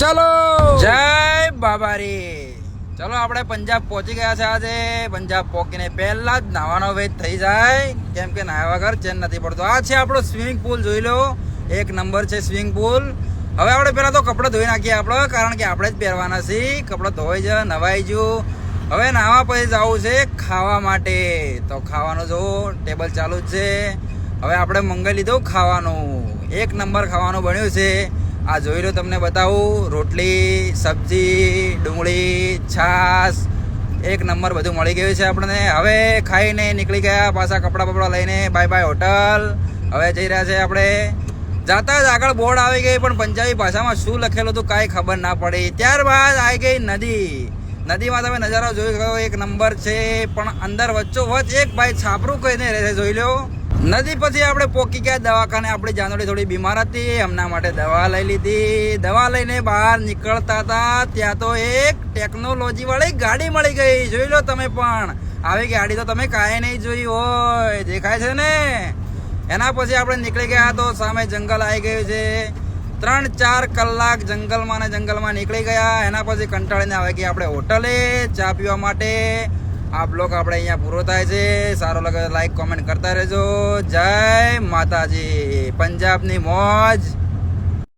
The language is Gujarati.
ચલો જય બાબારી. ચલો આપણે પંજાબ પહોંચી ગયા છે. આજે પંજાબ પહોંચીને પહેલા જ નાવાનો વેચ થઈ જાય, કેમ કે નાહ્યા વગર ચેન નથી પડતો. આ છે આપણો સ્વિમિંગ પુલ, જોઈ લો, એક નંબર છે સ્વિમિંગ પુલ. હવે આપણે પહેલા તો કપડાં ધોઈ નાખીએ આપણે, કારણ કે આપણે જ પહેરવાના છીએ. કપડાં ધોઈ જ નવાઈ ગયું. હવે નાહવા પછી જવું છે ખાવા માટે. તો ખાવાનું જો ટેબલ ચાલુ જ છે. હવે આપણે મંગાવી લીધું ખાવાનું, એક નંબર ખાવાનું બન્યું છે. આ જોઈ લો, તમને બતાવું. રોટલી, સબ્જી, ડુંગળી, છાશ, એક નંબર બધું મળી ગયું છે આપણને. હવે ખાઈને નીકળી ગયા પાછા કપડાં બપડા લઈને. Bye bye hotel. હવે જઈ રહ્યા છે આપણે. જાતા જ આગળ બોર્ડ આવી ગઈ, પણ પંજાબી ભાષામાં શું લખેલું હતું કાંઈ ખબર ના પડી. ત્યારબાદ આવી ગઈ નદી. નદીમાં તમે નજારો જોઈ ગયો, એક નંબર છે. પણ અંદર વચ્ચોવચ્ચ એક ભાઈ છાપરું કહીને રહે છે, જોઈ લો. નદી પછી આપણે પોકી ગયા દવાખાને. આપણી જાનોડી થોડી બીમાર હતી, એમના માટે દવા લઈ લીધી. દવા લઈને બહાર નીકળતા હતા ત્યાં તો એક ટેકનોલોજી વાળી ગાડી મળી ગઈ, જોઈ લો તમે પણ. આવી ગાડી તો તમે કાંઈ નહીં જોઈ હોય, દેખાય છે ને. એના પછી આપણે નીકળી ગયા તો સામે જંગલ આવી ગયું છે. 3-4 કલાક જંગલમાં ને જંગલમાં નીકળી ગયા. એના પછી કંટાળીને આવી ગયા આપણે હોટલે ચા પીવા માટે. આ બ્લોગ આપણે અહીંયા પૂરો થાય છે. સારો લાગે લાઈક કોમેન્ટ કરતા રહેજો. જય માતાજી. પંજાબની મોજ.